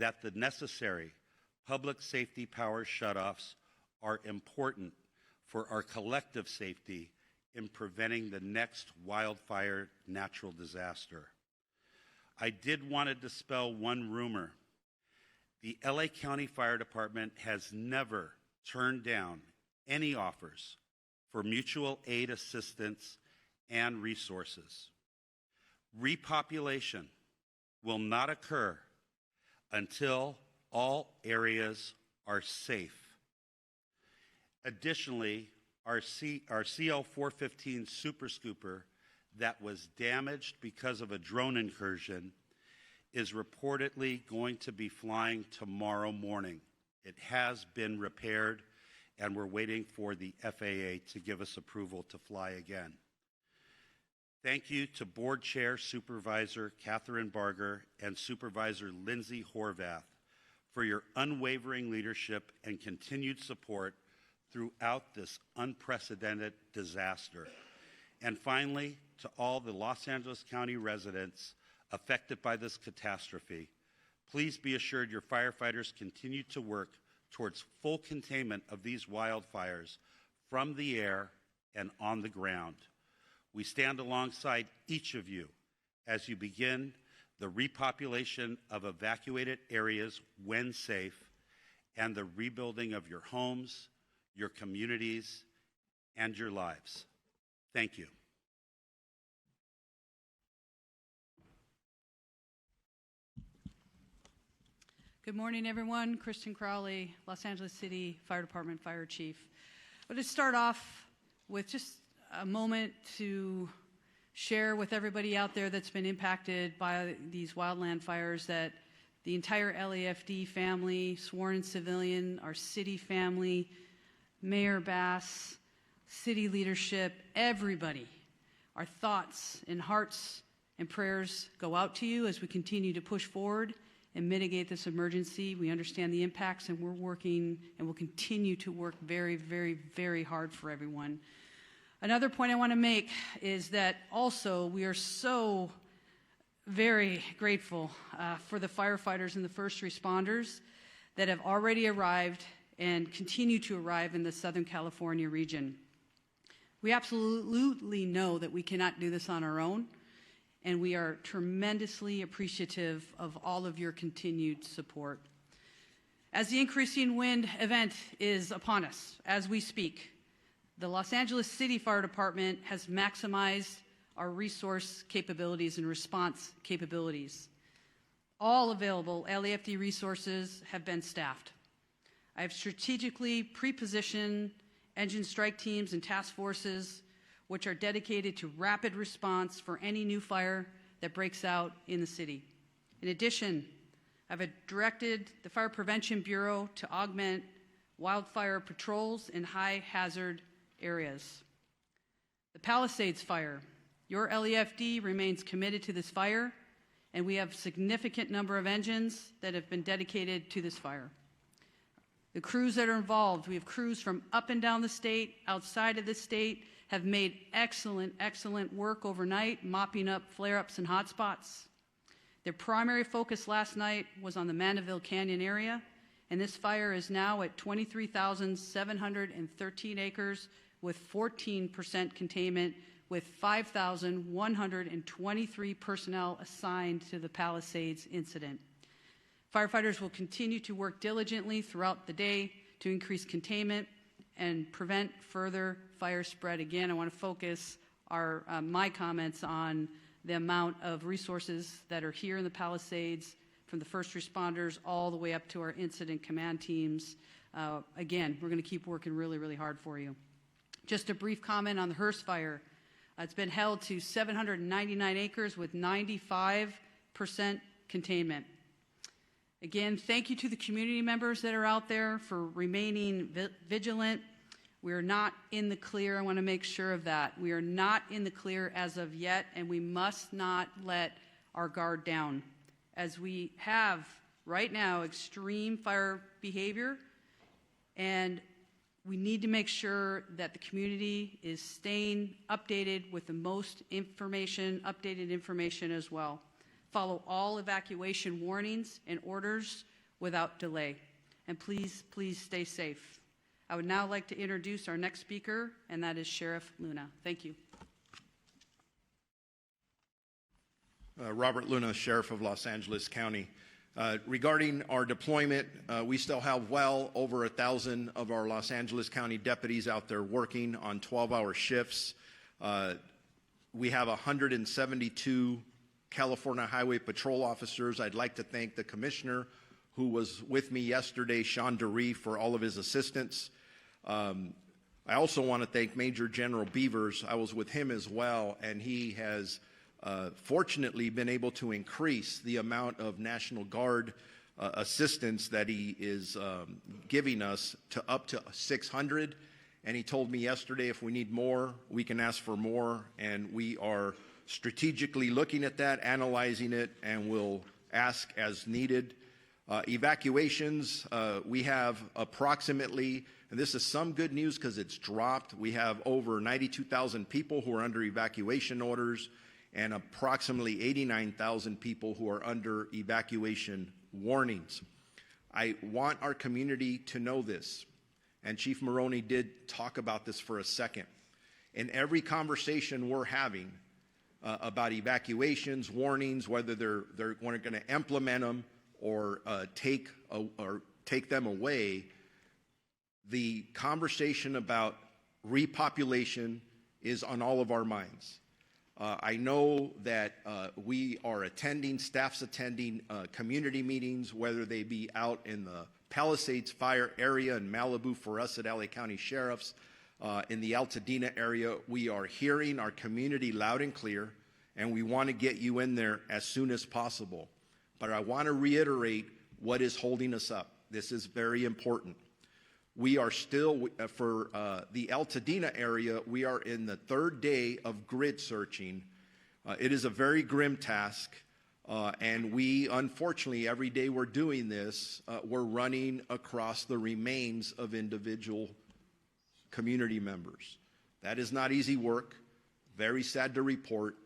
that the necessary public safety power shutoffs are important for our collective safety in preventing the next wildfire natural disaster. I did want to dispel one rumor. The LA County Fire Department has never turned down any offers for mutual aid assistance and resources. Repopulation will not occur until all areas are safe. Additionally, our CL-415 Super Scooper that was damaged because of a drone incursion is reportedly going to be flying tomorrow morning. It has been repaired, and we're waiting for the FAA to give us approval to fly again. Thank you to Board Chair Supervisor Catherine Barger and Supervisor Lindsay Horvath for your unwavering leadership and continued support throughout this unprecedented disaster. And finally, to all the Los Angeles County residents affected by this catastrophe, please be assured your firefighters continue to work towards full containment of these wildfires from the air and on the ground. We stand alongside each of you as you begin the repopulation of evacuated areas when safe and the rebuilding of your homes, your communities, and your lives. Thank you. Good morning, everyone. Kristen Crowley, Los Angeles City Fire Department Fire Chief. I'll just start off with just a moment to share with everybody out there that's been impacted by these wildland fires that the entire LAFD family, sworn civilian, our city family, Mayor Bass, city leadership, everybody, our thoughts and hearts and prayers go out to you as we continue to push forward and mitigate this emergency. We understand the impacts, and we're working and will continue to work very, very, very hard for everyone. Another point I want to make is that also we are so very grateful for the firefighters and the first responders that have already arrived and continue to arrive in the Southern California region. We absolutely know that we cannot do this on our own, and we are tremendously appreciative of all of your continued support. As the increasing wind event is upon us as we speak, the Los Angeles City Fire Department has maximized our resource capabilities and response capabilities. All available LAFD resources have been staffed. I have strategically pre-positioned engine strike teams and task forces which are dedicated to rapid response for any new fire that breaks out in the city. In addition, I've directed the Fire Prevention Bureau to augment wildfire patrols in high hazard areas. The Palisades fire. Your LAFD remains committed to this fire, and we have a significant number of engines that have been dedicated to this fire. The crews that are involved, we have crews from up and down the state, outside of the state, have made excellent, excellent work overnight, mopping up flare-ups and hotspots. Their primary focus last night was on the Mandeville Canyon area, and this fire is now at 23,713 acres with 14% containment, with 5,123 personnel assigned to the Palisades incident. Firefighters will continue to work diligently throughout the day to increase containment and prevent further fire spread. Again, I want to focus my comments on the amount of resources that are here in the Palisades, from the first responders all the way up to our incident command teams. Again, we're going to keep working really, really hard for you. Just a brief comment on the Hearst fire. It's been held to 799 acres with 95% containment. Again, thank you to the community members that are out there for remaining vigilant. We are not in the clear. I want to make sure of that. We are not in the clear as of yet, and we must not let our guard down. As we have right now extreme fire behavior, and we need to make sure that the community is staying updated with the most information, updated information as well. follow all evacuation warnings and orders without delay. And please, please stay safe. I would now like to introduce our next speaker, and that is Sheriff Luna. Thank you. Robert Luna, Sheriff of Los Angeles County. Regarding our deployment, we still have well over 1,000 of our Los Angeles County deputies out there working on 12-hour shifts. We have 172 California Highway Patrol officers. I'd like to thank the commissioner who was with me yesterday, Sean DeRee, for all of his assistance. I also want to thank Major General Beavers. I was with him as well, and he has fortunately been able to increase the amount of National Guard assistance that he is giving us to up to 600. And he told me yesterday if we need more, we can ask for more, and we are strategically looking at that, analyzing it, and will ask as needed. Evacuations, we have approximately, and this is some good news because it's dropped, we have over 92,000 people who are under evacuation orders and approximately 89,000 people who are under evacuation warnings. I want our community to know this, and Chief Maroney did talk about this for a second. In every conversation we're having about evacuations, warnings, whether they're going to implement them or take them away, the conversation about repopulation is on all of our minds. I know that we are attending, staff's attending community meetings, whether they be out in the Palisades Fire area in Malibu for us at LA County Sheriffs, in the Altadena area. We are hearing our community loud and clear, and we want to get you in there as soon as possible. But I want to reiterate what is holding us up. This is very important. We are still, for the Altadena area, we are in the third day of grid searching. It is a very grim task, and we, unfortunately, every day we're doing this, we're running across the remains of individual community members. That is not easy work, very sad to report,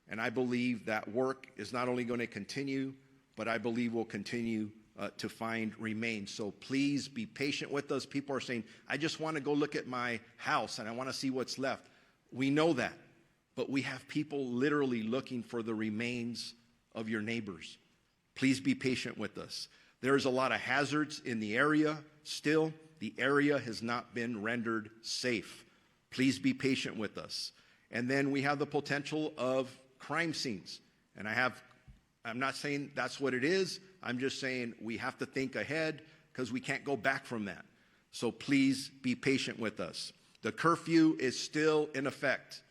and I believe that work is not only going to continue, but I believe will continue to find remains. So please be patient with us. People are saying, I just want to go look at my house and I want to see what's left. We know that, but we have people literally looking for the remains of your neighbors. Please be patient with us. There's a lot of hazards in the area still. The area has not been rendered safe. Please be patient with us. And then we have the potential of crime scenes. And I'm not saying that's what it is. I'm just saying we have to think ahead because we can't go back from that. So please be patient with us. The curfew is still in effect,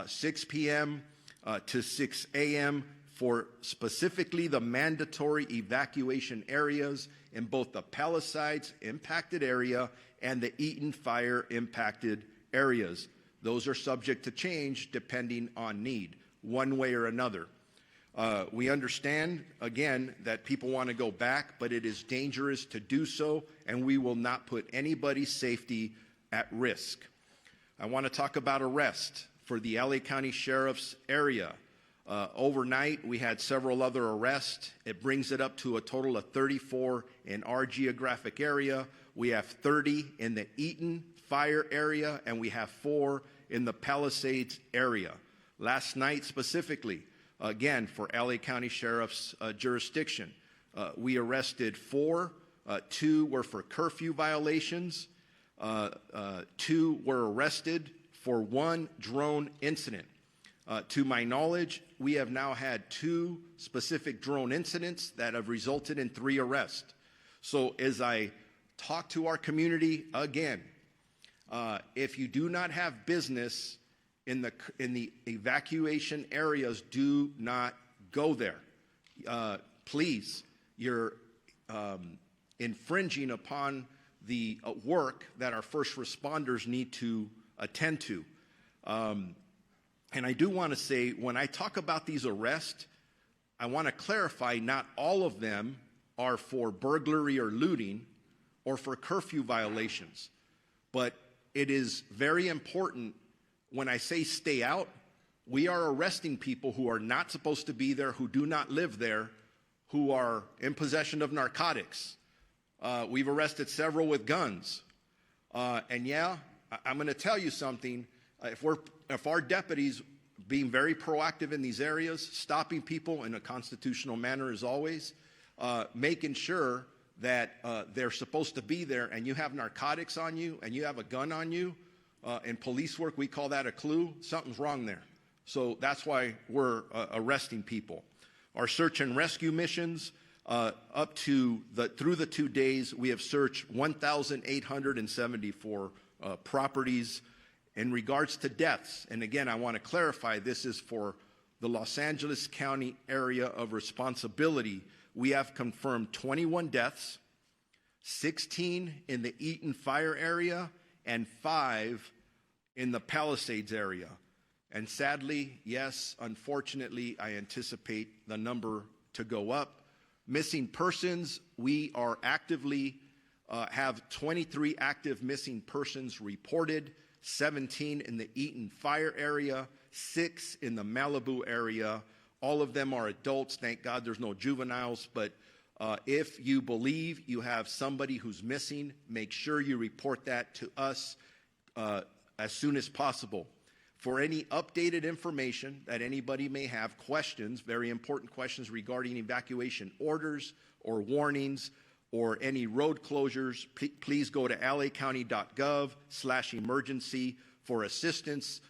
6 p.m. To 6 a.m. for specifically the mandatory evacuation areas in both the Palisades impacted area and the Eaton Fire impacted areas. Those are subject to change depending on need, one way or another. We understand, again, that people want to go back, but it is dangerous to do so, and we will not put anybody's safety at risk. I want to talk about arrest for the LA County Sheriff's area. Overnight, we had several other arrests. It brings it up to a total of 34 in our geographic area. We have 30 in the Eaton Fire area, and we have 4 in the Palisades area. Last night specifically, again, for LA County Sheriff's jurisdiction, we arrested 4. 2 were for curfew violations. 2 were arrested for 1 drone incident. To my knowledge, we have now had 2 specific drone incidents that have resulted in 3 arrests. So as I talk to our community again, if you do not have business in the evacuation areas, do not go there. Please, you're infringing upon the work that our first responders need to attend to. And I do want to say, when I talk about these arrests, I want to clarify not all of them are for burglary or looting or for curfew violations. But it is very important when I say stay out, we are arresting people who are not supposed to be there, who do not live there, who are in possession of narcotics. We've arrested several with guns. And yeah, I'm going to tell you something. If our deputies being very proactive in these areas, stopping people in a constitutional manner as always, making sure that they're supposed to be there, and you have narcotics on you and you have a gun on you, in police work we call that a clue. Something's wrong there. So that's why we're arresting people. Our search and rescue missions, through the 2 days, we have searched 1,874 properties. In regards to deaths, and again, I want to clarify, this is for the Los Angeles County area of responsibility. We have confirmed 21 deaths, 16 in the Eaton fire area, and 5 in the Palisades area. And sadly, yes, unfortunately, I anticipate the number to go up. Missing persons, we are actively have 23 active missing persons reported, 17 in the Eaton fire area, 6 in the Malibu area. All of them are adults. Thank God there's no juveniles. But if you believe you have somebody who's missing, make sure you report that to us as soon as possible. For any updated information that anybody may have, questions, very important questions regarding evacuation orders or warnings or any road closures, please go to lacounty.gov/emergency for assistance.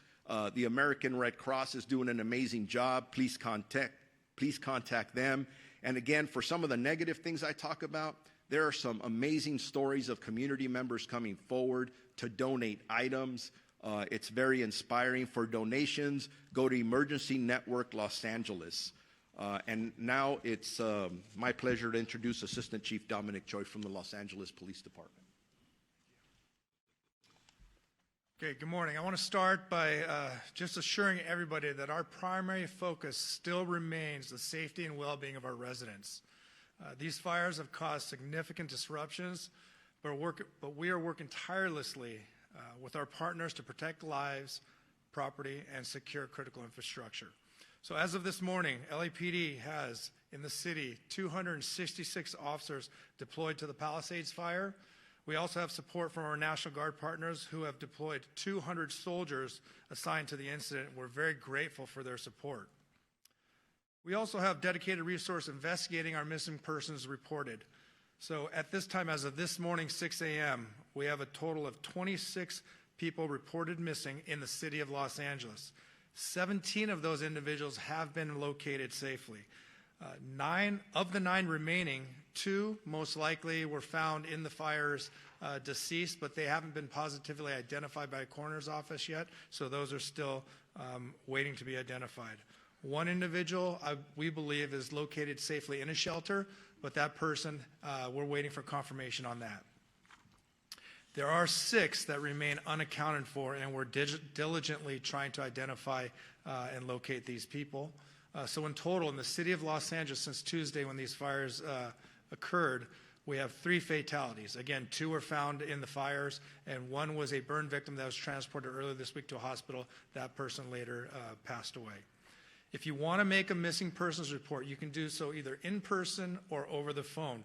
The American Red Cross is doing an amazing job. Please contact them. And again, for some of the negative things I talk about, there are some amazing stories of community members coming forward to donate items. It's very inspiring. For donations, go to Emergency Network Los Angeles. And now it's my pleasure to introduce Assistant Chief Dominic Choi from the Los Angeles Police Department. Okay, good morning. I want to start by just assuring everybody that our primary focus still remains the safety and well-being of our residents. These fires have caused significant disruptions, but we are working tirelessly with our partners to protect lives, property, and secure critical infrastructure. So as of this morning, LAPD has in the city 266 officers deployed to the Palisades fire. We also have support from our National Guard partners who have deployed 200 soldiers assigned to the incident. We're very grateful for their support. We also have dedicated resource investigating our missing persons reported. So at this time, as of this morning, 6 a.m., we have a total of 26 people reported missing in the city of Los Angeles. 17 of those individuals have been located safely. 9 of the 9 remaining, 2 most likely were found in the fires deceased, but they haven't been positively identified by a coroner's office yet, so those are still waiting to be identified. 1 individual, we believe, is located safely in a shelter, but that person, we're waiting for confirmation on that. There are 6 that remain unaccounted for, and we're diligently trying to identify and locate these people. So in total, in the city of Los Angeles, since Tuesday when these fires occurred, we have 3 fatalities. Again, 2 were found in the fires, and 1 was a burn victim that was transported earlier this week to a hospital. That person later passed away. If you want to make a missing persons report, you can do so either in person or over the phone.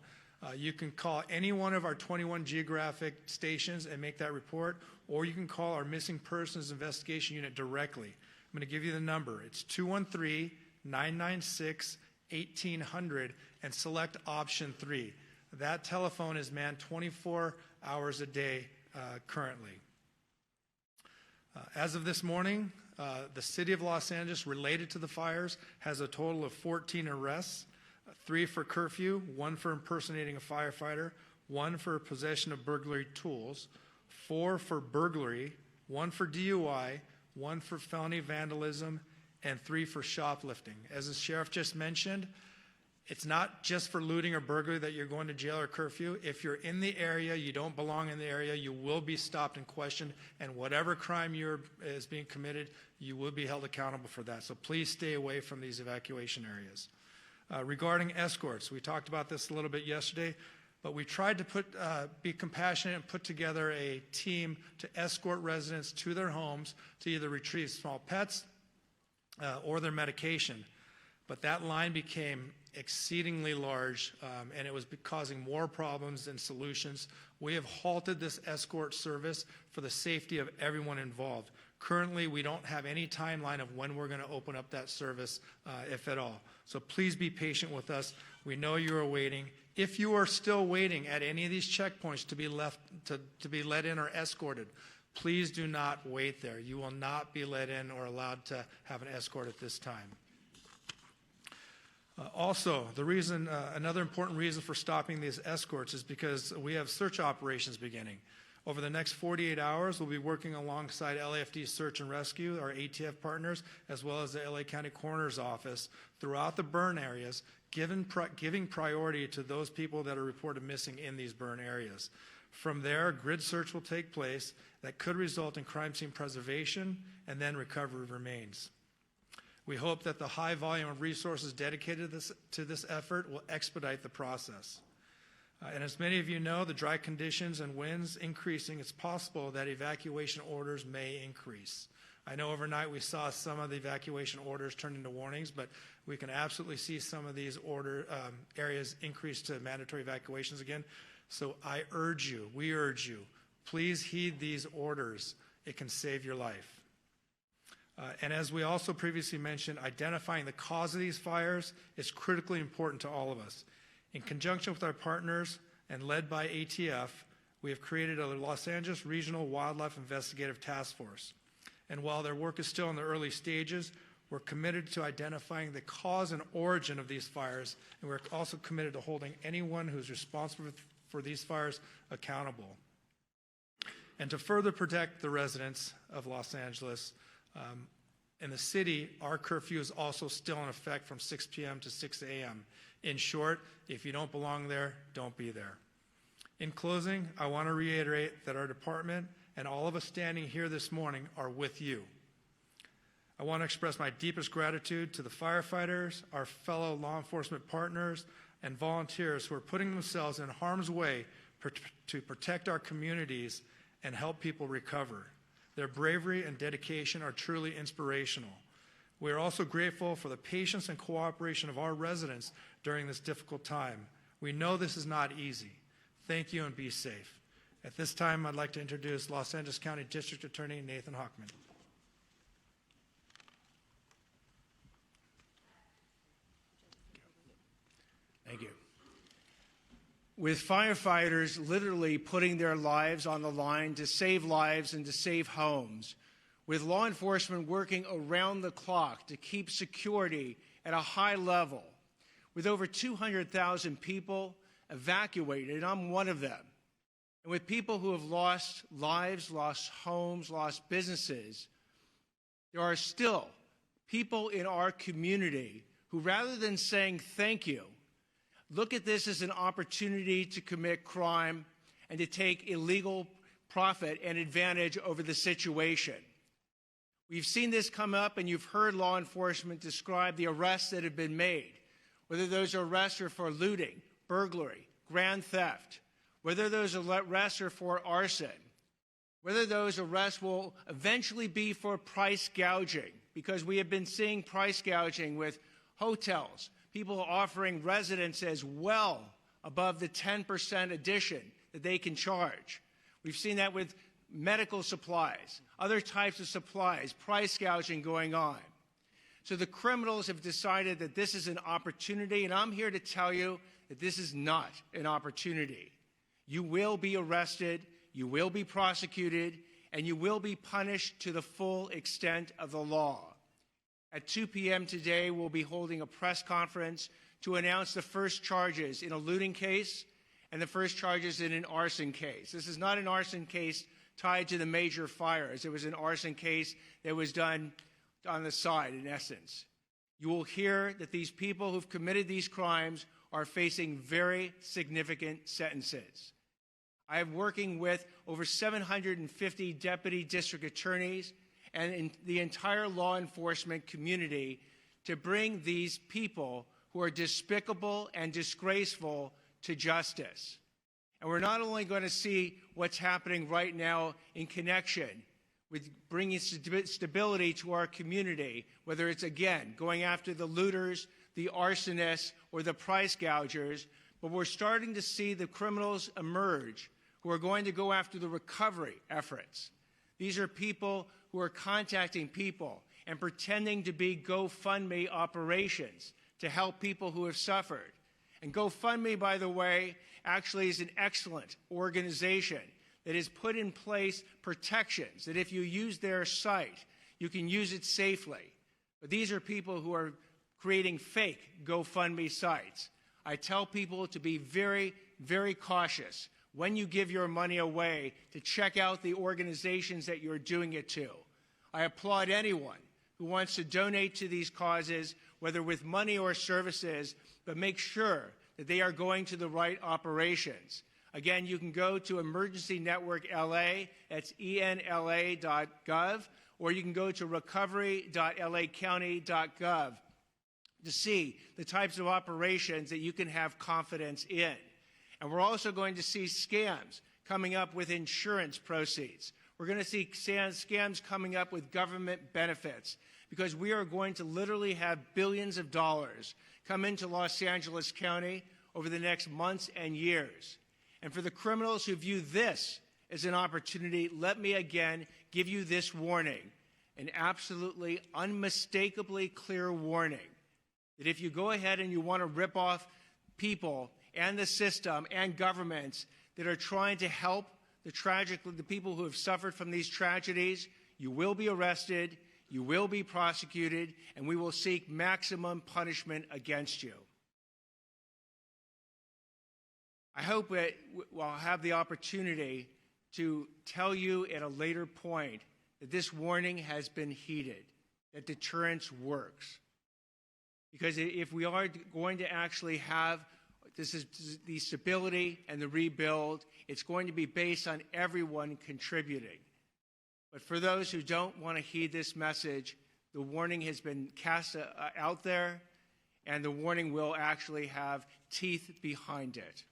You can call any one of our 21 geographic stations and make that report, or you can call our missing persons investigation unit directly. I'm going to give you the number. It's 213-996-1800 and select option 3. That telephone is manned 24 hours a day currently. As of this morning, the city of Los Angeles related to the fires has a total of 14 arrests. 3 for curfew, 1 for impersonating a firefighter, 1 for possession of burglary tools, 4 for burglary, 1 for DUI, 1 for felony vandalism, and 3 for shoplifting. As the sheriff just mentioned, it's not just for looting or burglary that you're going to jail or curfew. If you're in the area, you don't belong in the area, you will be stopped and questioned, and whatever crime is being committed, you will be held accountable for that. So please stay away from these evacuation areas. Regarding escorts, we talked about this a little bit yesterday, but we tried to be compassionate and put together a team to escort residents to their homes to either retrieve small pets or their medication. But that line became exceedingly large, and it was causing more problems than solutions. We have halted this escort service for the safety of everyone involved. Currently, we don't have any timeline of when we're going to open up that service, if at all. So please be patient with us. We know you are waiting. If you are still waiting at any of these checkpoints to be let in or escorted, please do not wait there. You will not be let in or allowed to have an escort at this time. Also, another important reason for stopping these escorts is because we have search operations beginning. Over the next 48 hours, we'll be working alongside LAFD Search and Rescue, our ATF partners, as well as the LA County Coroner's Office throughout the burn areas, giving priority to those people that are reported missing in these burn areas. From there, grid search will take place that could result in crime scene preservation and then recovery of remains. We hope that the high volume of resources dedicated to this effort will expedite the process. And as many of you know, the dry conditions and winds increasing, it's possible that evacuation orders may increase. I know overnight we saw some of the evacuation orders turn into warnings, but we can absolutely see some of these areas increase to mandatory evacuations again. So we urge you, please heed these orders. It can save your life. And as we also previously mentioned, identifying the cause of these fires is critically important to all of us. In conjunction with our partners and led by ATF, we have created a Los Angeles Regional Wildlife Investigative Task Force. And while their work is still in the early stages, we're committed to identifying the cause and origin of these fires, and we're also committed to holding anyone who's responsible for these fires accountable. And to further protect the residents of Los Angeles, in the city, our curfew is also still in effect from 6 p.m. to 6 a.m. In short, if you don't belong there, don't be there. In closing, I want to reiterate that our department and all of us standing here this morning are with you. I want to express my deepest gratitude to the firefighters, our fellow law enforcement partners, and volunteers who are putting themselves in harm's way to protect our communities and help people recover. Their bravery and dedication are truly inspirational. We are also grateful for the patience and cooperation of our residents during this difficult time. We know this is not easy. Thank you and be safe. At this time, I'd like to introduce Los Angeles County District Attorney Nathan Hochman. Thank you. With firefighters literally putting their lives on the line to save lives and to save homes, with law enforcement working around the clock to keep security at a high level, with over 200,000 people evacuated, and I'm one of them, and with people who have lost lives, lost homes, lost businesses, there are still people in our community who, rather than saying thank you, look at this as an opportunity to commit crime and to take illegal profit and advantage over the situation. We've seen this come up, and you've heard law enforcement describe the arrests that have been made, whether those arrests are for looting, burglary, grand theft, whether those arrests are for arson, whether those arrests will eventually be for price gouging, because we have been seeing price gouging with hotels, people offering residences well above the 10% addition that they can charge. We've seen that with medical supplies, other types of supplies, price gouging going on. So the criminals have decided that this is an opportunity, and I'm here to tell you that this is not an opportunity. You will be arrested, you will be prosecuted, and you will be punished to the full extent of the law. At 2 p.m. today, we'll be holding a press conference to announce the first charges in a looting case and the first charges in an arson case. This is not an arson case tied to the major fires. It was an arson case that was done on the side, in essence. You will hear that these people who've committed these crimes are facing very significant sentences. I am working with over 750 deputy district attorneys and in the entire law enforcement community to bring these people who are despicable and disgraceful to justice. And we're not only going to see what's happening right now in connection with bringing stability to our community, whether it's, again, going after the looters, the arsonists, or the price gougers, but we're starting to see the criminals emerge who are going to go after the recovery efforts. These are people who are contacting people and pretending to be GoFundMe operations to help people who have suffered. And GoFundMe, by the way, actually is an excellent organization that has put in place protections that if you use their site, you can use it safely. But these are people who are creating fake GoFundMe sites. I tell people to be very, very cautious when you give your money away to check out the organizations that you're doing it to. I applaud anyone who wants to donate to these causes, whether with money or services, but make sure that they are going to the right operations. Again, you can go to Emergency Network LA, that's enla.gov, or you can go to recovery.lacounty.gov to see the types of operations that you can have confidence in. And we're also going to see scams coming up with insurance proceeds. We're going to see scams coming up with government benefits, because we are going to literally have billions of dollars come into Los Angeles County over the next months and years. And for the criminals who view this as an opportunity, let me again give you this warning, an absolutely unmistakably clear warning, that if you go ahead and you want to rip off people and the system and governments that are trying to help the people who have suffered from these tragedies, you will be arrested, you will be prosecuted, and we will seek maximum punishment against you. I hope that I'll have the opportunity to tell you at a later point that this warning has been heeded, that deterrence works. Because if we are going to actually have the stability and the rebuild, it's going to be based on everyone contributing. But for those who don't want to heed this message, the warning has been cast out there, and the warning will actually have teeth behind it.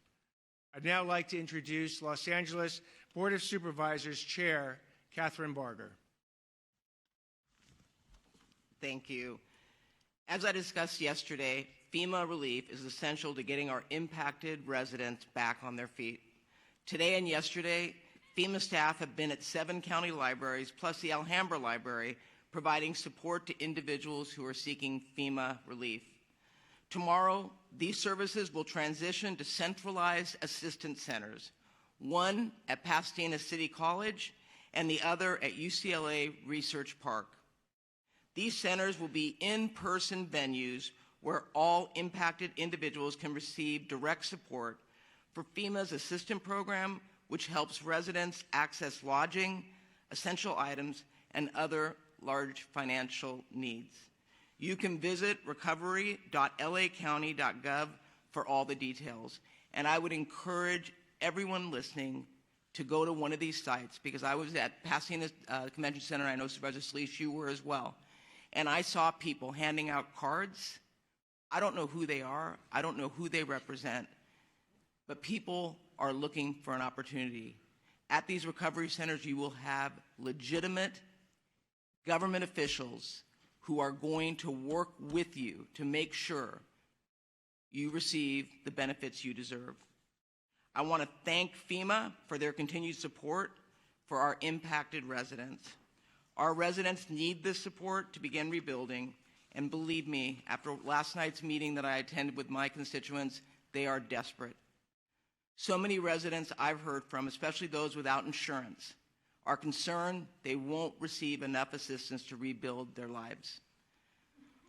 I'd now like to introduce Los Angeles Board of Supervisors Chair, Catherine Barger. Thank you. As I discussed yesterday, FEMA relief is essential to getting our impacted residents back on their feet. Today and yesterday, FEMA staff have been at 7 county libraries, plus the Alhambra Library, providing support to individuals who are seeking FEMA relief. Tomorrow, these services will transition to centralized assistance centers, one at Pasadena City College and the other at UCLA Research Park. These centers will be in-person venues where all impacted individuals can receive direct support for FEMA's assistance program, which helps residents access lodging, essential items, and other large financial needs. You can visit recovery.lacounty.gov for all the details. And I would encourage everyone listening to go to one of these sites, because I was at Pasadena Convention Center, and I know Supervisor Sleece, you were as well. And I saw people handing out cards. I don't know who they are. I don't know who they represent. But people are looking for an opportunity. At these recovery centers, you will have legitimate government officials who are going to work with you to make sure you receive the benefits you deserve. I want to thank FEMA for their continued support for our impacted residents. Our residents need this support to begin rebuilding, and believe me, after last night's meeting that I attended with my constituents, they are desperate. So many residents I've heard from, especially those without insurance, are concerned they won't receive enough assistance to rebuild their lives.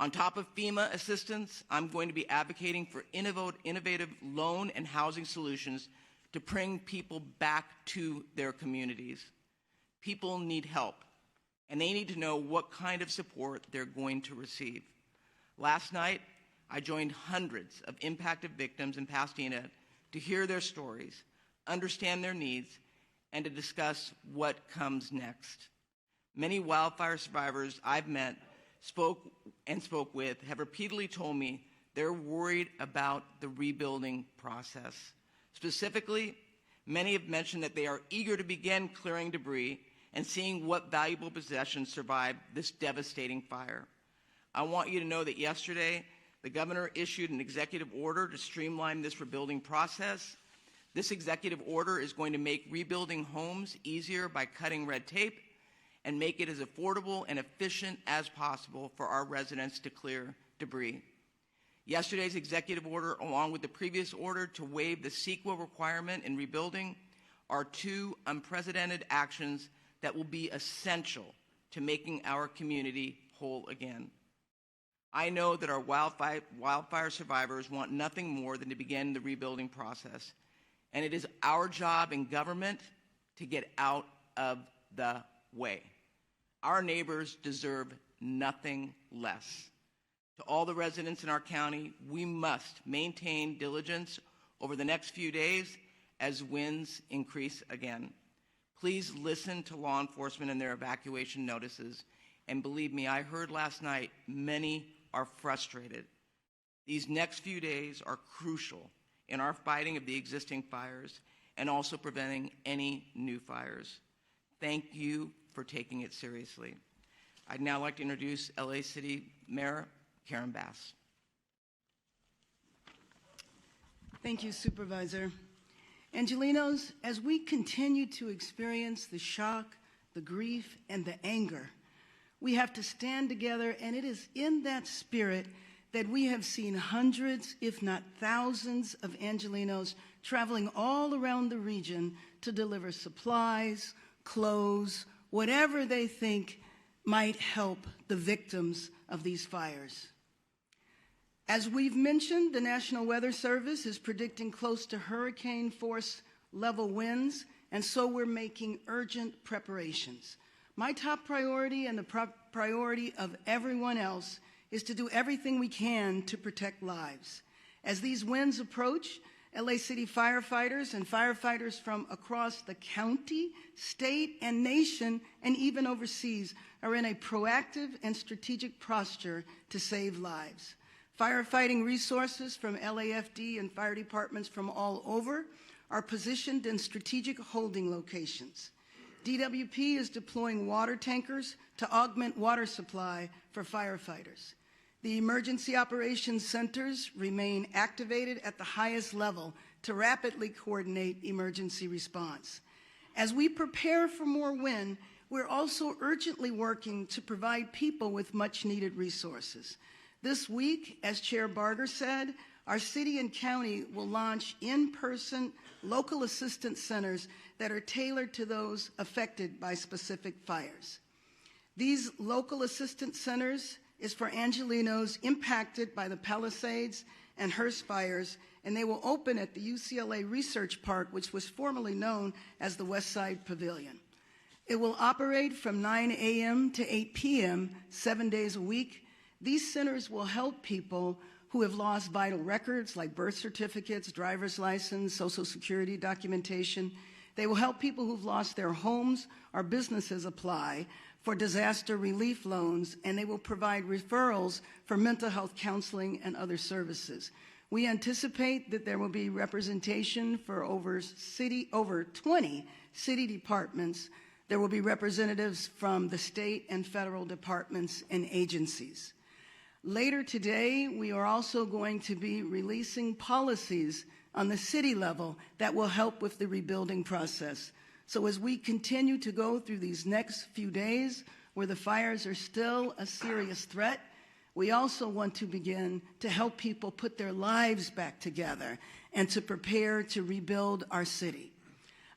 On top of FEMA assistance, I'm going to be advocating for innovative loan and housing solutions to bring people back to their communities. People need help, and they need to know what kind of support they're going to receive. Last night, I joined hundreds of impacted victims in Pasadena to hear their stories, understand their needs, and to discuss what comes next. Many wildfire survivors I've met, spoke with, have repeatedly told me they're worried about the rebuilding process. Specifically, many have mentioned that they are eager to begin clearing debris and seeing what valuable possessions survived this devastating fire. I want you to know that yesterday, the governor issued an executive order to streamline this rebuilding process. This executive order is going to make rebuilding homes easier by cutting red tape and make it as affordable and efficient as possible for our residents to clear debris. Yesterday's executive order, along with the previous order to waive the CEQA requirement in rebuilding, are two unprecedented actions that will be essential to making our community whole again. I know that our wildfire survivors want nothing more than to begin the rebuilding process, and it is our job in government to get out of the way. Our neighbors deserve nothing less. To all the residents in our county, we must maintain diligence over the next few days as winds increase again. Please listen to law enforcement and their evacuation notices. And believe me, I heard last night, many are frustrated. These next few days are crucial in our fighting of the existing fires and also preventing any new fires. Thank you for taking it seriously. I'd now like to introduce LA City Mayor Karen Bass. Thank you, Supervisor. Angelenos, as we continue to experience the shock, the grief, and the anger, we have to stand together, and it is in that spirit that we have seen hundreds, if not thousands, of Angelenos traveling all around the region to deliver supplies, clothes, whatever they think might help the victims of these fires. As we've mentioned, the National Weather Service is predicting close to hurricane force level winds, and so we're making urgent preparations. My top priority and the priority of everyone else is to do everything we can to protect lives. As these winds approach, LA City firefighters and firefighters from across the county, state, and nation, and even overseas, are in a proactive and strategic posture to save lives. Firefighting resources from LAFD and fire departments from all over are positioned in strategic holding locations. DWP is deploying water tankers to augment water supply for firefighters. The emergency operations centers remain activated at the highest level to rapidly coordinate emergency response. As we prepare for more wind, we're also urgently working to provide people with much-needed resources. This week, as Chair Barger said, our city and county will launch in-person local assistance centers that are tailored to those affected by specific fires. These local assistance centers is for Angelenos impacted by the Palisades and Hearst fires, and they will open at the UCLA Research Park, which was formerly known as the West Side Pavilion. It will operate from 9 a.m. to 8 p.m., 7 days a week. These centers will help people who have lost vital records like birth certificates, driver's license, Social Security documentation. They will help people who've lost their homes or businesses apply for disaster relief loans, and they will provide referrals for mental health counseling and other services. We anticipate that there will be representation for over 20 city departments. There will be representatives from the state and federal departments and agencies. Later today, we are also going to be releasing policies on the city level that will help with the rebuilding process. So as we continue to go through these next few days where the fires are still a serious threat, we also want to begin to help people put their lives back together and to prepare to rebuild our city.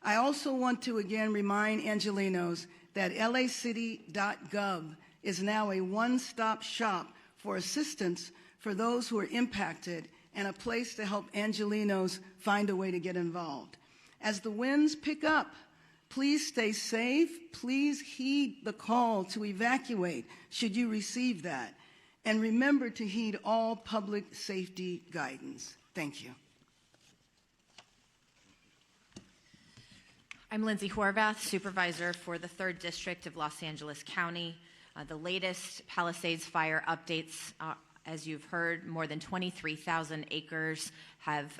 I also want to again remind Angelenos that lacity.gov is now a one-stop shop for assistance for those who are impacted and a place to help Angelenos find a way to get involved. As the winds pick up, please stay safe. Please heed the call to evacuate should you receive that. And remember to heed all public safety guidance. Thank you. I'm Lindsay Horvath, Supervisor for the 3rd District of Los Angeles County. The latest Palisades fire updates, as you've heard, more than 23,000 acres have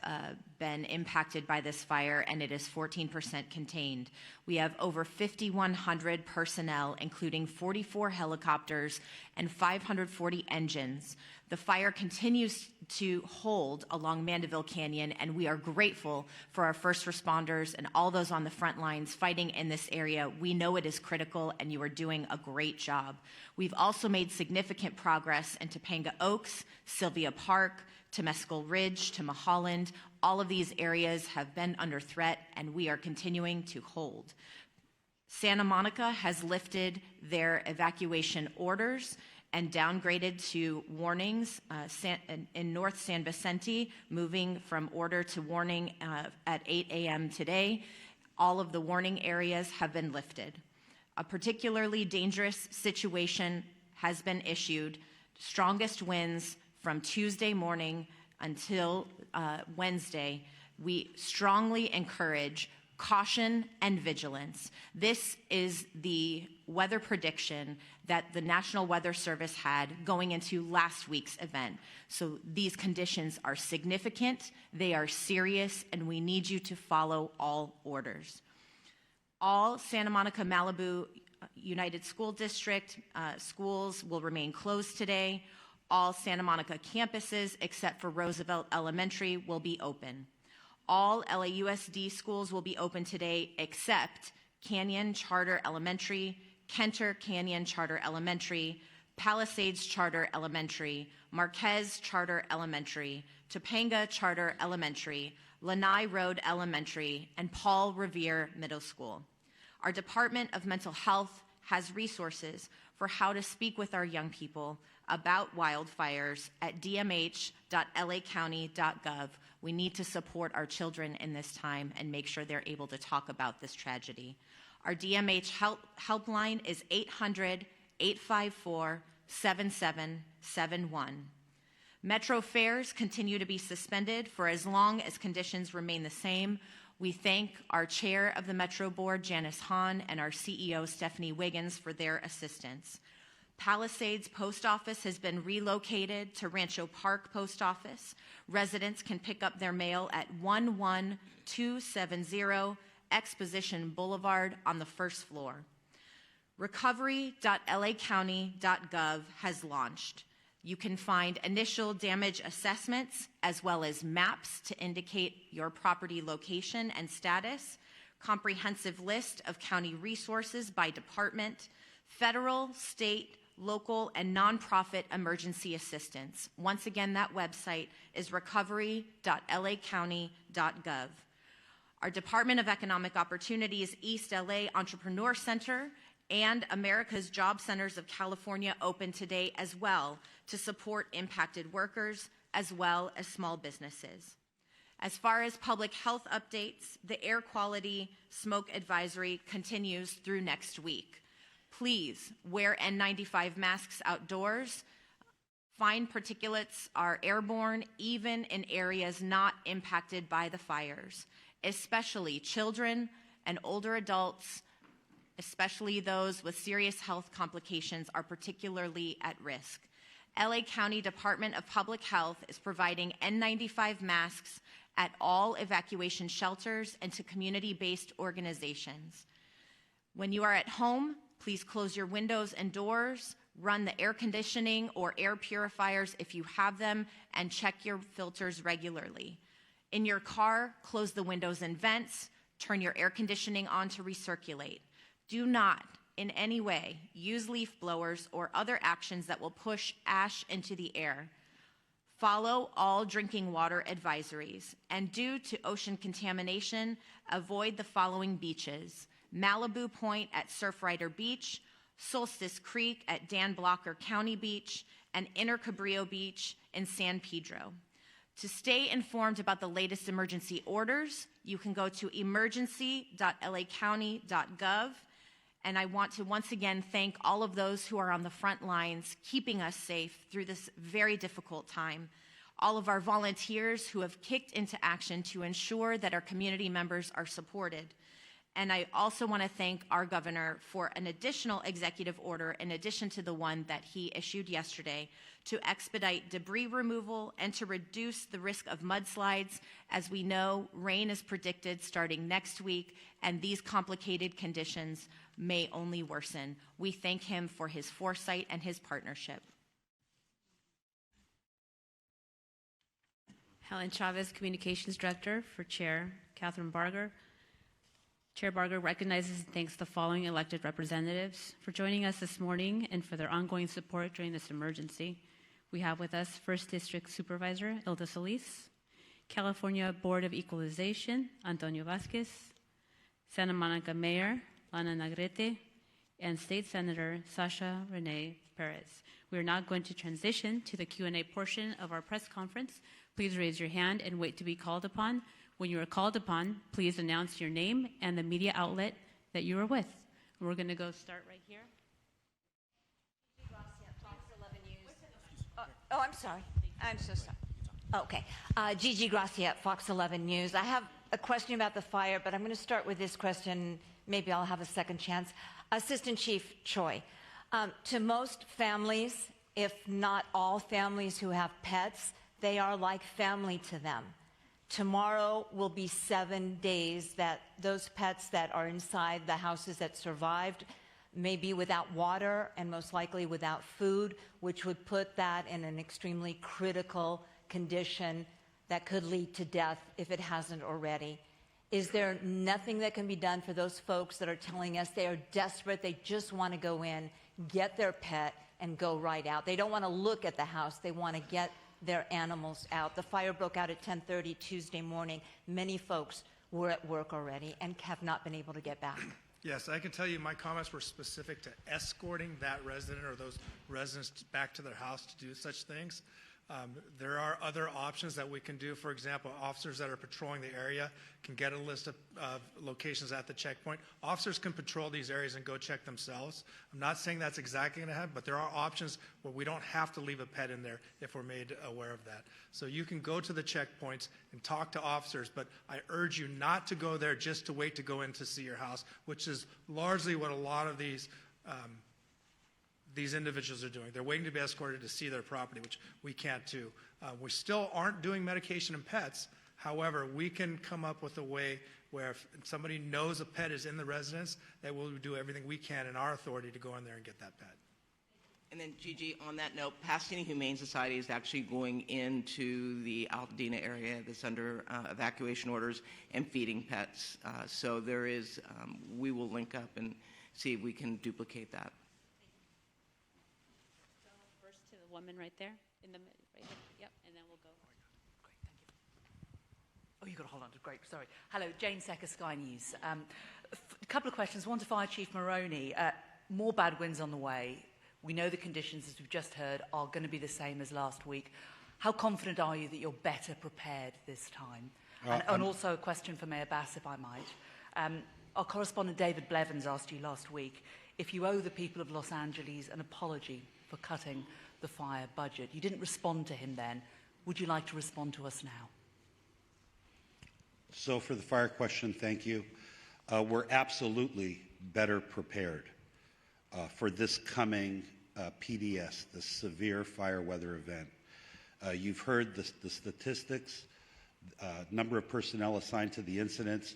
been impacted by this fire, and it is 14% contained. We have over 5,100 personnel, including 44 helicopters and 540 engines. The fire continues to hold along Mandeville Canyon, and we are grateful for our first responders and all those on the front lines fighting in this area. We know it is critical, and you are doing a great job. We've also made significant progress in Topanga Oaks, Sylvia Park, Temescal Ridge, to Mulholland. All of these areas have been under threat, and we are continuing to hold. Santa Monica has lifted their evacuation orders and downgraded to warnings in North San Vicente, moving from order to warning at 8 a.m. today. All of the warning areas have been lifted. A particularly dangerous situation has been issued. Strongest winds from Tuesday morning until Wednesday. We strongly encourage caution and vigilance. This is the weather prediction that the National Weather Service had going into last week's event. So these conditions are significant, they are serious, and we need you to follow all orders. All Santa Monica Malibu United School District schools will remain closed today. All Santa Monica campuses, except for Roosevelt Elementary, will be open. All LAUSD schools will be open today except Canyon Charter Elementary, Kenter Canyon Charter Elementary, Palisades Charter Elementary, Marquez Charter Elementary, Topanga Charter Elementary, Lanai Road Elementary, and Paul Revere Middle School. Our Department of Mental Health has resources for how to speak with our young people about wildfires at dmh.lacounty.gov. We need to support our children in this time and make sure they're able to talk about this tragedy. Our DMH helpline is 800-854-7771. Metro fares continue to be suspended for as long as conditions remain the same. We thank our chair of the Metro Board, Janice Hahn, and our CEO, Stephanie Wiggins, for their assistance. Palisades Post Office has been relocated to Rancho Park Post Office. Residents can pick up their mail at 11270 Exposition Boulevard on the first floor. Recovery.lacounty.gov has launched. You can find initial damage assessments as well as maps to indicate your property location and status, comprehensive list of county resources by department, federal, state, local, and nonprofit emergency assistance. Once again, that website is recovery.lacounty.gov. Our Department of Economic Opportunities East LA Entrepreneur Center and America's Job Centers of California open today as well to support impacted workers as well as small businesses. As far as public health updates, the air quality smoke advisory continues through next week. Please wear N95 masks outdoors. Fine particulates are airborne even in areas not impacted by the fires, especially children and older adults, especially those with serious health complications, are particularly at risk. LA County Department of Public Health is providing N95 masks at all evacuation shelters and to community-based organizations. When you are at home, please close your windows and doors, run the air conditioning or air purifiers if you have them, and check your filters regularly. In your car, close the windows and vents, turn your air conditioning on to recirculate. Do not, in any way, use leaf blowers or other actions that will push ash into the air. Follow all drinking water advisories, and due to ocean contamination, avoid the following beaches: Malibu Point at Surfrider Beach, Solstice Creek at Dan Blocker County Beach, and Inner Cabrillo Beach in San Pedro. To stay informed about the latest emergency orders, you can go to emergency.lacounty.gov. And I want to once again thank all of those who are on the front lines, keeping us safe through this very difficult time. All of our volunteers who have kicked into action to ensure that our community members are supported. And I also want to thank our governor for an additional executive order, in addition to the one that he issued yesterday, to expedite debris removal and to reduce the risk of mudslides. As we know, rain is predicted starting next week, and these complicated conditions may only worsen. We thank him for his foresight and his partnership. Helen Chavez, Communications Director for Chair Catherine Barger. Chair Barger recognizes and thanks the following elected representatives for joining us this morning and for their ongoing support during this emergency. We have with us 1st District Supervisor Hilda Solis, California Board of Equalization Antonio Vasquez, Santa Monica Mayor Lana Nagrete, and State Senator Sasha Renee Perez. We are now going to transition to the Q&A portion of our press conference. Please raise your hand and wait to be called upon. When you are called upon, please announce your name and the media outlet that you are with. We're going to go start right here. I'm sorry. I'm so sorry. Okay. Gigi Gracia, Fox 11 News. I have a question about the fire, but I'm going to start with this question. Maybe I'll have a second chance. Assistant Chief Choi, to most families, if not all families who have pets, they are like family to them. Tomorrow will be 7 days that those pets that are inside the houses that survived may be without water and most likely without food, which would put that in an extremely critical condition that could lead to death if it hasn't already. Is there nothing that can be done for those folks that are telling us they are desperate, they just want to go in, get their pet, and go right out? They don't want to look at the house, they want to get their animals out. The fire broke out at 10:30 Tuesday morning. Many folks were at work already and have not been able to get back. Yes, I can tell you my comments were specific to escorting that resident or those residents back to their house to do such things. There are other options that we can do. For example, officers that are patrolling the area can get a list of locations at the checkpoint. Officers can patrol these areas and go check themselves. I'm not saying that's exactly going to happen, but there are options where we don't have to leave a pet in there if we're made aware of that. So you can go to the checkpoints and talk to officers, but I urge you not to go there just to wait to go in to see your house, which is largely what a lot of these individuals are doing. They're waiting to be escorted to see their property, which we can't do. We still aren't doing medication and pets. However, we can come up with a way where if somebody knows a pet is in the residence, that we'll do everything we can in our authority to go in there and get that pet. And then, Gigi, on that note, Pasadena Humane Society is actually going into the Altadena area that's under evacuation orders and feeding pets. So there is, we will link up and see if we can duplicate that. To the woman right there, in the right here. Yep, and then we'll go. Great, thank you. Oh, you got to hold on. Great, sorry. Hello, Jane Secker, Sky News. A couple of questions. One to Fire Chief Maroney. More bad winds on the way. We know the conditions, as we've just heard, are going to be the same as last week. How confident are you that you're better prepared this time? And also a question for Mayor Bass, if I might. Our correspondent David Blevins asked you last week if you owe the people of Los Angeles an apology for cutting the fire budget. You didn't respond to him then. Would you like to respond to us now? So for the fire question, thank you. We're absolutely better prepared for this coming PDS, the severe fire weather event. You've heard the statistics, number of personnel assigned to the incidents,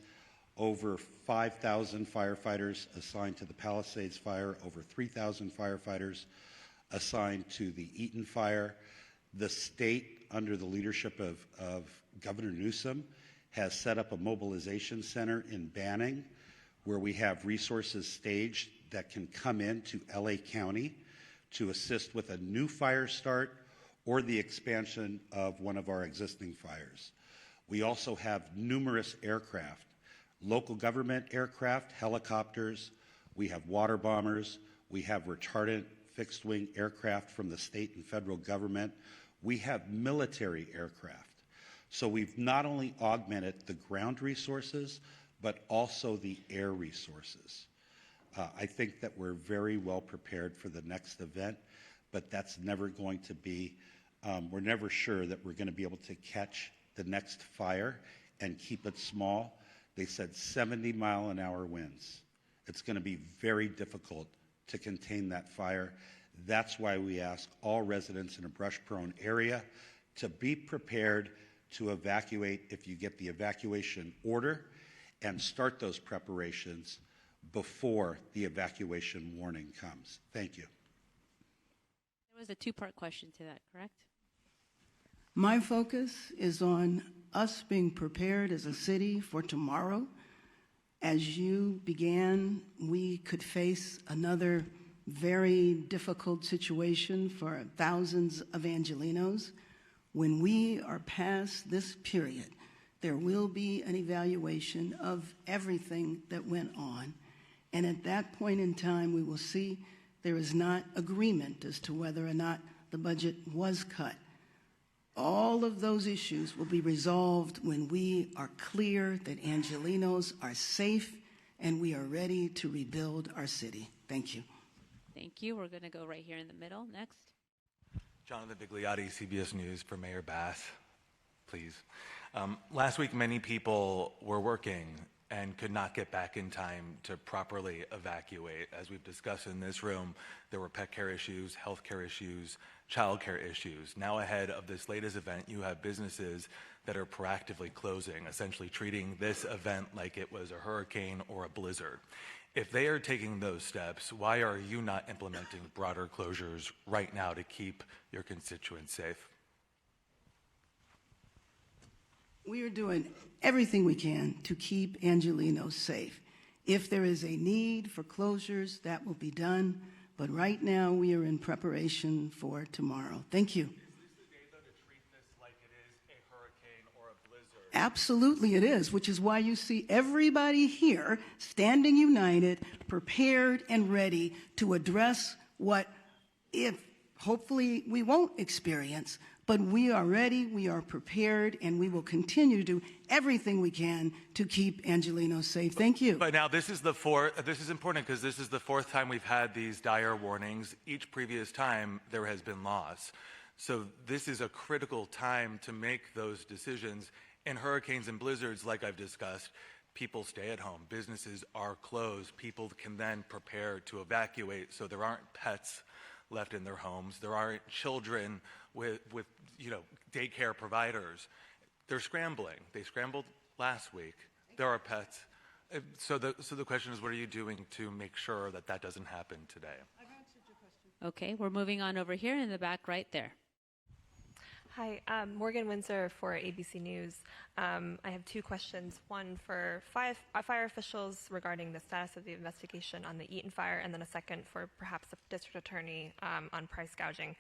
over 5,000 firefighters assigned to the Palisades fire, over 3,000 firefighters assigned to the Eaton fire. The state, under the leadership of Governor Newsom, has set up a mobilization center in Banning where we have resources staged that can come into LA County to assist with a new fire start or the expansion of one of our existing fires. We also have numerous aircraft, local government aircraft, helicopters, we have water bombers, we have retardant fixed-wing aircraft from the state and federal government. We have military aircraft. So we've not only augmented the ground resources, but also the air resources. I think that we're very well prepared for the next event, but that's never going to be, we're never sure that we're going to be able to catch the next fire and keep it small. They said 70-mile-an-hour winds. It's going to be very difficult to contain that fire. That's why we ask all residents in a brush-prone area to be prepared to evacuate if you get the evacuation order, and start those preparations before the evacuation warning comes. Thank you. There was a two-part question to that, correct? My focus is on us being prepared as a city for tomorrow. As you began, we could face another very difficult situation for thousands of Angelenos. When we are past this period, there will be an evaluation of everything that went on. And at that point in time, we will see there is not agreement as to whether or not the budget was cut. All of those issues will be resolved when we are clear that Angelenos are safe and we are ready to rebuild our city. Thank you. Thank you. We're going to go right here in the middle. Next. Jonathan Bigliotti, CBS News, for Mayor Bass, please. Last week, many people were working and could not get back in time to properly evacuate. As we've discussed in this room, there were pet care issues, health care issues, child care issues. Now ahead of this latest event, you have businesses that are proactively closing, essentially treating this event like it was a hurricane or a blizzard. If they are taking those steps, why are you not implementing broader closures right now to keep your constituents safe? We are doing everything we can to keep Angelenos safe. If there is a need for closures, that will be done. But right now, we are in preparation for tomorrow. Thank you. Is this the day, though, to treat this like it is a hurricane or a blizzard? Absolutely it is, which is why you see everybody here standing united, prepared and ready to address what, if hopefully we won't experience, but we are ready, we are prepared, and we will continue to do everything we can to keep Angelenos safe. Thank you. But now this is important because this is the fourth time we've had these dire warnings. Each previous time there has been loss. So this is a critical time to make those decisions. In hurricanes and blizzards, like I've discussed, people stay at home. Businesses are closed. People can then prepare to evacuate so there aren't pets left in their homes. There aren't children with daycare providers. They're scrambling. They scrambled last week. There are pets. So the question is, what are you doing to make sure that that doesn't happen today? I've answered your question. Okay, we're moving on over here in the back right there. Hi, Morgan Windsor for ABC News. I have two questions. One for fire officials regarding the status of the investigation on the Eaton fire, and then a second for perhaps the district attorney on price gouging.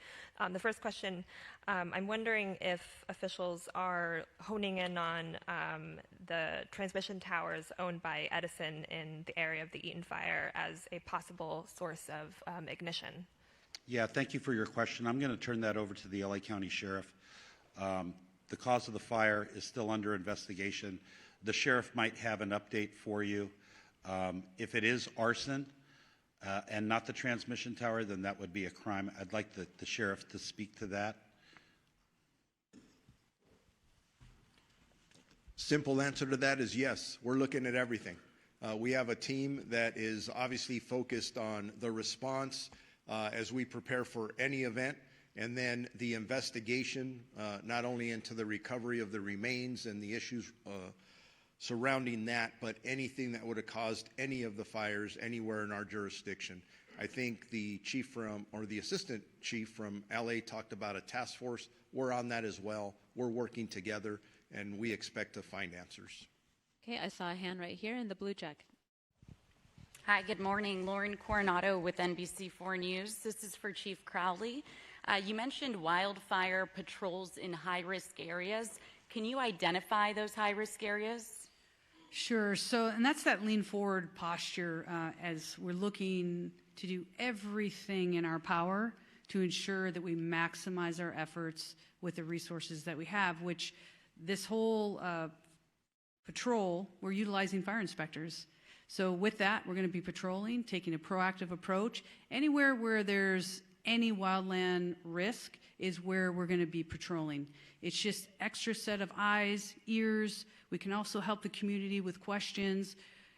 The first question, I'm wondering if officials are honing in on the transmission towers owned by Edison in the area of the Eaton fire as a possible source of ignition. Yeah, thank you for your question. I'm going to turn that over to the LA County Sheriff. The cause of the fire is still under investigation. The sheriff might have an update for you. If it is arson and not the transmission tower, then that would be a crime. I'd like the sheriff to speak to that. Simple answer to that is yes. We're looking at everything. We have a team that is obviously focused on the response as we prepare for any event, and then the investigation, not only into the recovery of the remains and the issues surrounding that, but anything that would have caused any of the fires anywhere in our jurisdiction. I think the assistant chief from LA talked about a task force. We're on that as well. We're working together, and we expect to find answers. Okay, I saw a hand right here in the blue jacket. Hi, good morning. Lauren Coronado with NBC4 News. This is for Chief Crowley. You mentioned wildfire patrols in high-risk areas. Can you identify those high-risk areas? Sure. So, and that's that lean forward posture as we're looking to do everything in our power to ensure that we maximize our efforts with the resources that we have, which this whole patrol, we're utilizing fire inspectors. So with that, we're going to be patrolling, taking a proactive approach. Anywhere where there's any wildland risk is where we're going to be patrolling. It's just extra set of eyes, ears. We can also help the community with questions,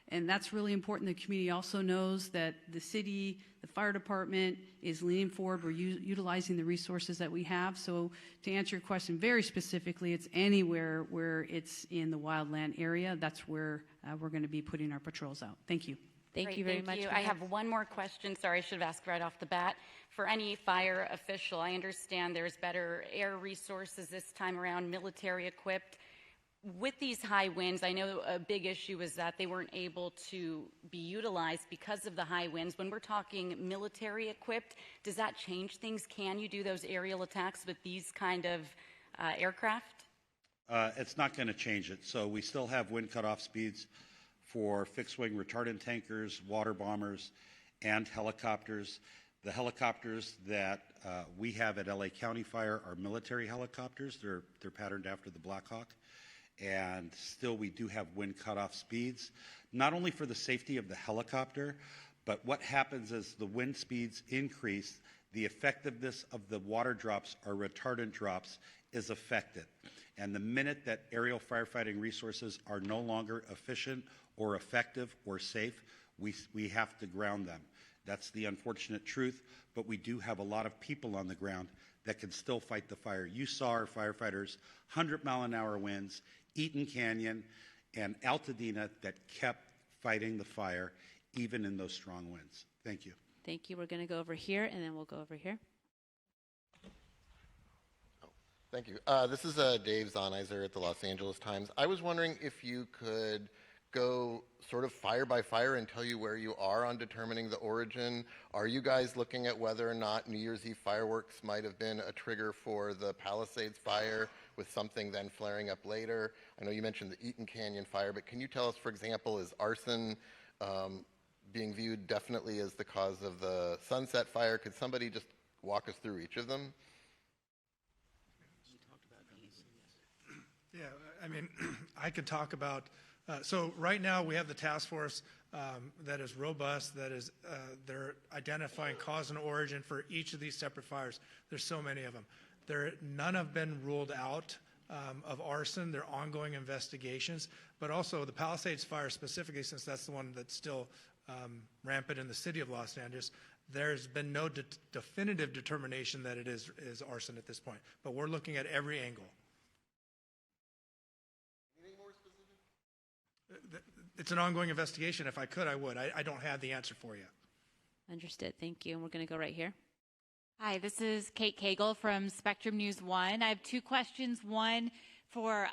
and that's really important. The community also knows that the city, the fire department is leaning forward. We're utilizing the resources that we have. So to answer your question very specifically, it's anywhere where it's in the wildland area. That's where we're going to be putting our patrols out. Thank you. Thank you very much. I have one more question. Sorry, I should have asked right off the bat. For any fire official, I understand there's better air resources this time around, military equipped. With these high winds, I know a big issue is that they weren't able to be utilized because of the high winds. When we're talking military equipped, does that change things? Can you do those aerial attacks with these kind of aircraft? It's not going to change it. So we still have wind cutoff speeds for fixed-wing retardant tankers, water bombers, and helicopters. The helicopters that we have at LA County Fire are military helicopters. They're patterned after the Black Hawk. And still we do have wind cutoff speeds, not only for the safety of the helicopter, but what happens as the wind speeds increase, the effectiveness of the water drops or retardant drops is affected. And the minute that aerial firefighting resources are no longer efficient or effective or safe, we have to ground them. That's the unfortunate truth, but we do have a lot of people on the ground that can still fight the fire. You saw our firefighters, 100-mile-an-hour winds, Eaton Canyon, and Altadena that kept fighting the fire even in those strong winds. Thank you. Thank you. We're going to go over here, and then we'll go over here. Thank you. This is Dave Zonizer at the Los Angeles Times. I was wondering if you could go sort of fire by fire and tell you where you are on determining the origin. Are you guys looking at whether or not New Year's Eve fireworks might have been a trigger for the Palisades fire with something then flaring up later? I know you mentioned the Eaton Canyon fire, but can you tell us, for example, is arson being viewed definitely as the cause of the Sunset fire? Could somebody just walk us through each of them? Yeah, I mean, I could talk about, so right now we have the task force that is robust, that is, they're identifying cause and origin for each of these separate fires. There's so many of them. None have been ruled out of arson. They're ongoing investigations, but also the Palisades fire specifically, since that's the one that's still rampant in the city of Los Angeles, there's been no definitive determination that it is arson at this point, but we're looking at every angle. It's an ongoing investigation. If I could, I would. I don't have the answer for you. Understood. Thank you. And we're going to go right here. Hi, this is Kate Cagle from Spectrum News 1. I have two questions. One for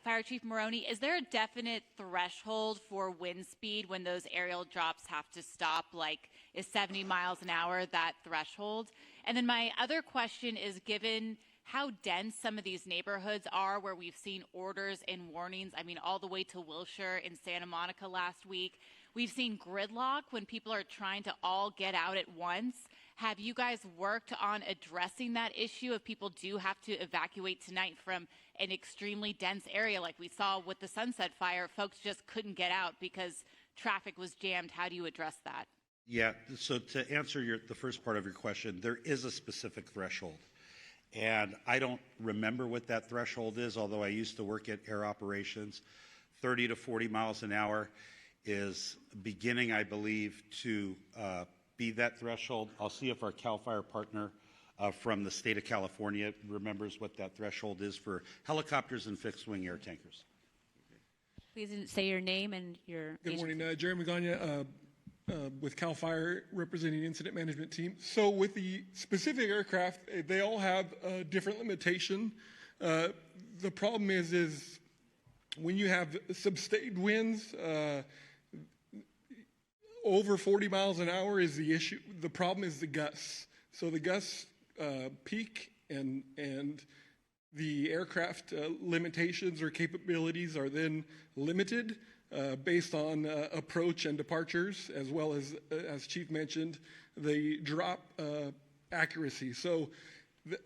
Fire Chief Maroney. Is there a definite threshold for wind speed when those aerial drops have to stop? Like, is 70 miles an hour that threshold? And then my other question is, given how dense some of these neighborhoods are where we've seen orders and warnings, I mean, all the way to Wilshire and Santa Monica last week, we've seen gridlock when people are trying to all get out at once. Have you guys worked on addressing that issue if people do have to evacuate tonight from an extremely dense area like we saw with the Sunset Fire? Folks just couldn't get out because traffic was jammed. How do you address that? Yeah, so to answer the first part of your question, there is a specific threshold. And I don't remember what that threshold is, although I used to work at air operations. 30 to 40 miles an hour is beginning, I believe, to be that threshold. I'll see if our CAL FIRE partner from the state of California remembers what that threshold is for helicopters and fixed-wing air tankers. Please say your name and your Good morning, Jeremy Gagne with CAL FIRE representing incident management team. So with the specific aircraft, they all have a different limitation. The problem is when you have substayed winds, over 40 miles an hour is the issue. The problem is the gusts. So the gusts peak and the aircraft limitations or capabilities are then limited based on approach and departures, as well as Chief mentioned, the drop accuracy. So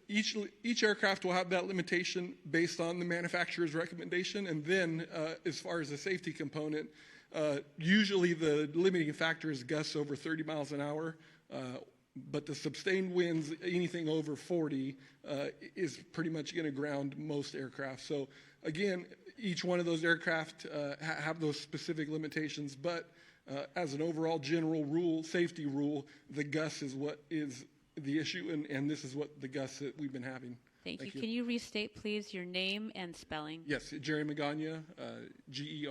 each aircraft will have that limitation based on the manufacturer's recommendation, and then as far as the safety component, usually the limiting factor is gusts over 30 miles an hour but the sustained winds, anything over 40, is pretty much going to ground most aircraft. So again, each one of those aircraft have those specific limitations, but as an overall general rule, safety rule, the gusts is what is the issue, and this is what the gusts that we've been having. Thank you. Can you restate, please, your name and spelling? Yes, Jerry Magana, Gerry.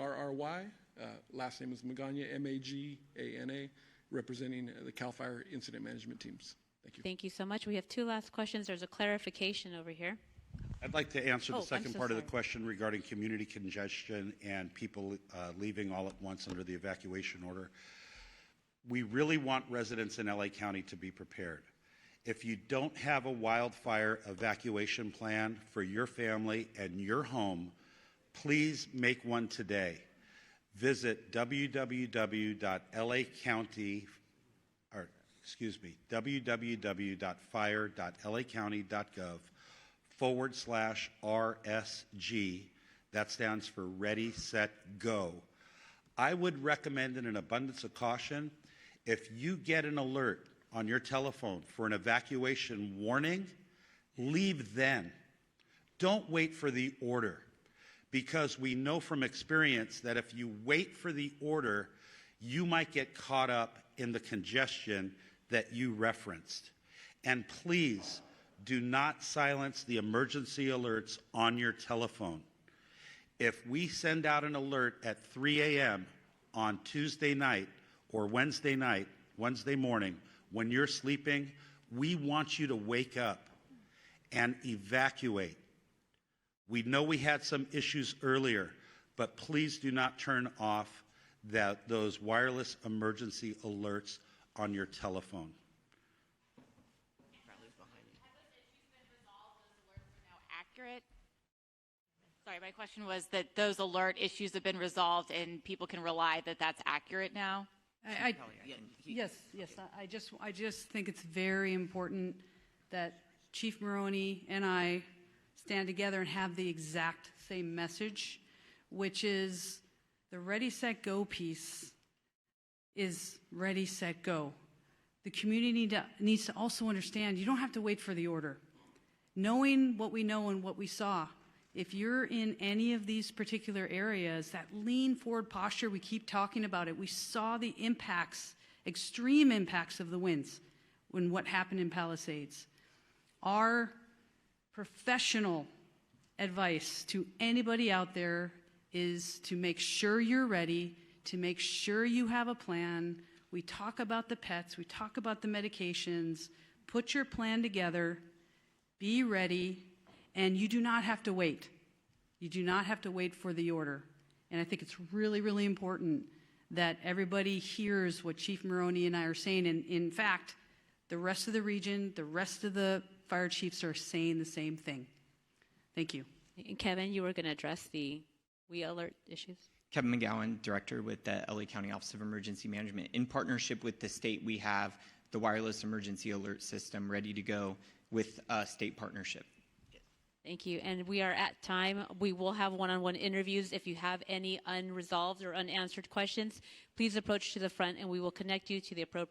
Last name is Magana, Magana, representing the CAL FIRE incident management teams. Thank you. Thank you so much. We have two last questions. There's a clarification over here. I'd like to answer the I'm second so part of the sorry. question regarding community congestion and people leaving all at once under the evacuation order. We really want residents in LA County to be prepared. If you don't have a wildfire evacuation plan for your family and your home, please make one today. Visit www.fire.lacounty.gov/RSG. That stands for Ready, Set, Go. I would recommend, in an abundance of caution, if you get an alert on your telephone for an evacuation warning, leave then. Don't wait for the order, because we know from experience that if you wait for the order, you might get caught up in the congestion that you referenced. And please do not silence the emergency alerts on your telephone. If we send out an alert at 3 a.m. on Tuesday night or Wednesday morning, when you're sleeping, we want you to wake up and evacuate. We know we had some issues earlier, but please do not turn off those wireless emergency alerts on your telephone. Accurate? Sorry, my question was that those alert issues have been resolved and people can rely that that's accurate now? Yes. I just think it's very important that Chief Maroney and I stand together and have the exact same message, which is the Ready, Set, Go piece is Ready, Set, Go. The community needs to also understand you don't have to wait for the order. Knowing what we know and what we saw, if you're in any of these particular areas, that lean forward posture, we keep talking about it. We saw the impacts, extreme impacts of the winds when what happened in Palisades. Our professional advice to anybody out there is to make sure you're ready, to make sure you have a plan. We talk about the pets, we talk about the medications. Put your plan together, be ready, and you do not have to wait. You do not have to wait for the order. And I think it's really, really important that everybody hears what Chief Maroney and I are saying. And in fact, the rest of the region, the rest of the fire chiefs are saying the same thing. Thank you. And Kevin, you were going to address the alert issues. Kevin McGowan, Director with the LA County Office of Emergency Management. In partnership with the state, we have the wireless emergency alert system ready to go with a state partnership. Thank you. And we are at time. We will have one-on-one interviews. If you have any unresolved or unanswered questions, please approach to the front and we will connect you to the appropriate